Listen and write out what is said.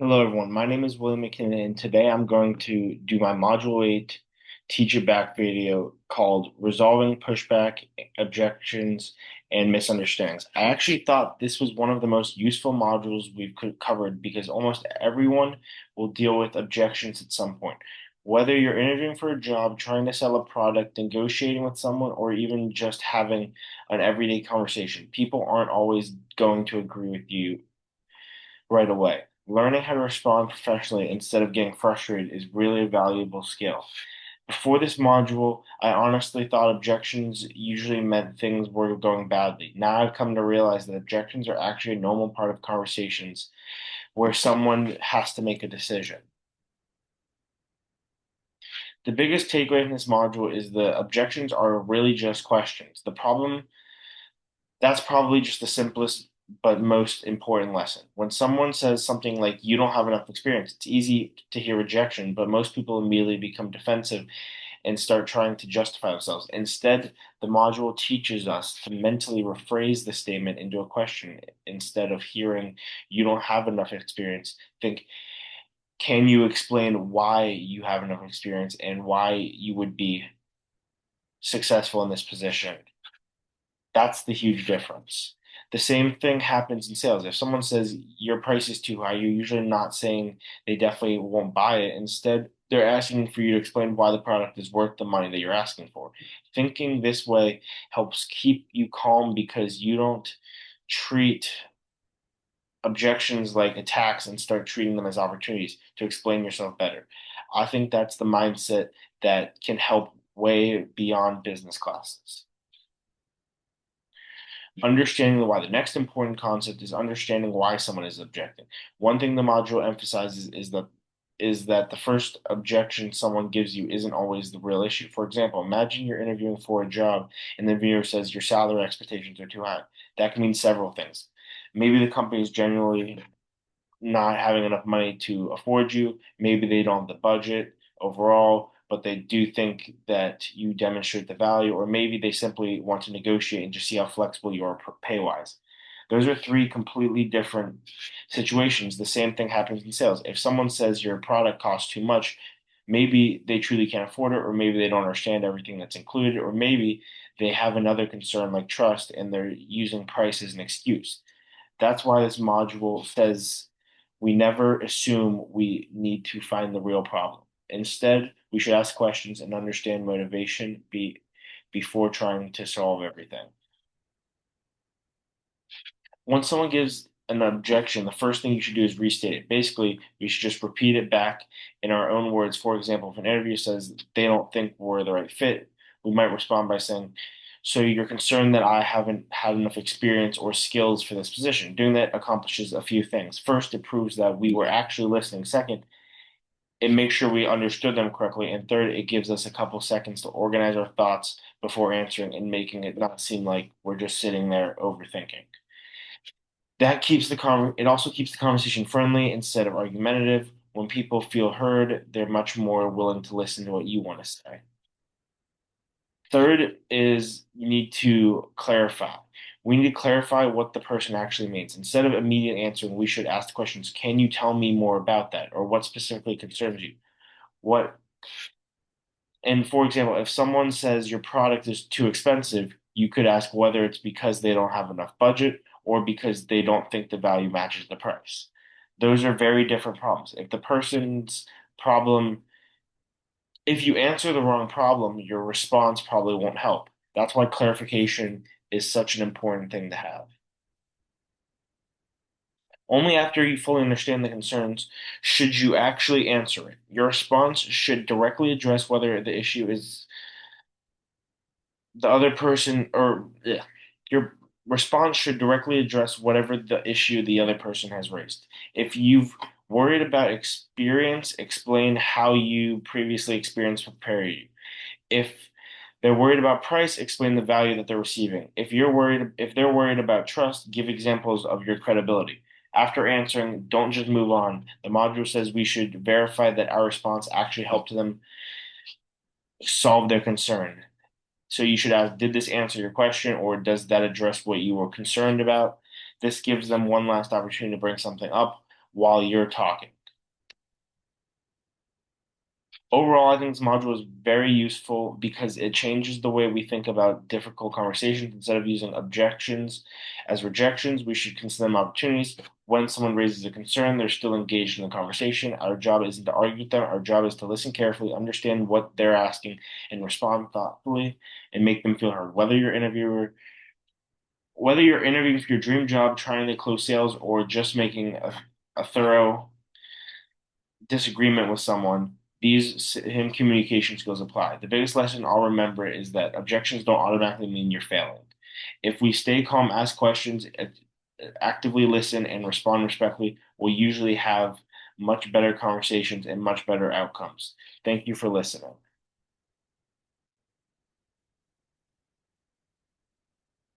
Hello, everyone. My name is William McKinnon, and today I'm going to do my Module 8 teacher back video called Resolving Pushback, Objections, and Misunderstandings. I actually thought this was one of the most useful modules we've covered because almost everyone will deal with objections at some point. Whether you're interviewing for a job, trying to sell a product, negotiating with someone, or even just having an everyday conversation, people aren't always going to agree with you right away. Learning how to respond professionally instead of getting frustrated is really a valuable skill. Before this module, I honestly thought objections usually meant things were going badly. Now I've come to realize that objections are actually a normal part of conversations where someone has to make a decision. The biggest takeaway from this module is the objections are really just questions. That's probably just the simplest but most important lesson. When someone says something like, you don't have enough experience, it's easy to hear rejection, but most people immediately become defensive and start trying to justify themselves. Instead, the module teaches us to mentally rephrase the statement into a question. Instead of hearing, you don't have enough experience, think, can you explain why you have enough experience and why you would be successful in this position? That's the huge difference. The same thing happens in sales. If someone says your price is too high, you're usually not saying they definitely won't buy it. Instead, they're asking for you to explain why the product is worth the money that you're asking for. Thinking this way helps keep you calm because you don't treat objections like attacks and start treating them as opportunities to explain yourself better. I think that's the mindset that can help way beyond business classes. Understanding the why. The next important concept is understanding why someone is objecting. One thing the module emphasizes is that the first objection someone gives you isn't always the real issue. For example, imagine you're interviewing for a job and the interviewer says your salary expectations are too high. That can mean several things. Maybe the company is generally not having enough money to afford you. Maybe they don't have the budget overall, but they do think that you demonstrate the value, or maybe they simply want to negotiate and just see how flexible you are pay wise. Those are three completely different situations. The same thing happens in sales. If someone says your product costs too much, maybe they truly can't afford it, or maybe they don't understand everything that's included, or maybe they have another concern like trust and they're using price as an excuse. That's why this module says we never assume we need to find the real problem. Instead, we should ask questions and understand before trying to solve everything. Once someone gives an objection, the first thing you should do is restate it. Basically, we should just repeat it back in our own words. For example, if an interviewer says they don't think we're the right fit, we might respond by saying, so you're concerned that I haven't had enough experience or skills for this position. Doing that accomplishes a few things. First, it proves that we were actually listening. Second, it makes sure we understood them correctly. And third, it gives us a couple seconds to organize our thoughts before answering and making it not seem like we're just sitting there overthinking. It also keeps the conversation friendly instead of argumentative. When people feel heard, they're much more willing to listen to what you want to say. Third is you need to clarify. We need to clarify what the person actually means. Instead of immediate answering, we should ask the questions, can you tell me more about that? Or what specifically concerns you? What And for example, if someone says your product is too expensive, you could ask whether it's because they don't have enough budget or because they don't think the value matches the price. Those are very different problems. Problem, if you answer the wrong problem, your response probably won't help. That's why clarification is such an important thing to have. Only after you fully understand the concerns should you actually answer it. Your response should directly address whether the issue is the other person or yeah, your response should directly address whatever the issue the other person has raised. If you've worried about experience, explain how you previously experienced prepare you. If they're worried about price, explain the value that they're receiving. If they're worried about trust, give examples of your credibility. After answering, don't just move on. The module says we should verify that our response actually helped them solve their concern. So you should ask, did this answer your question or does that address what you were concerned about? This gives them one last opportunity to bring something up. while you're talking. Overall, I think this module is very useful because it changes the way we think about difficult conversations. Instead of using objections as rejections, we should consider them opportunities. When someone raises a concern, they're still engaged in the conversation. Our job isn't to argue with them. Our job is to listen carefully, understand what they're asking, and respond thoughtfully and make them feel heard. Whether you're interviewing for your dream job, trying to close sales, or just making a thorough disagreement with someone, these him communication skills apply. The biggest lesson I'll remember is that objections don't automatically mean you're failing. If we stay calm, ask questions, actively listen, and respond respectfully, we'll usually have much better conversations and much better outcomes. Thank you for listening.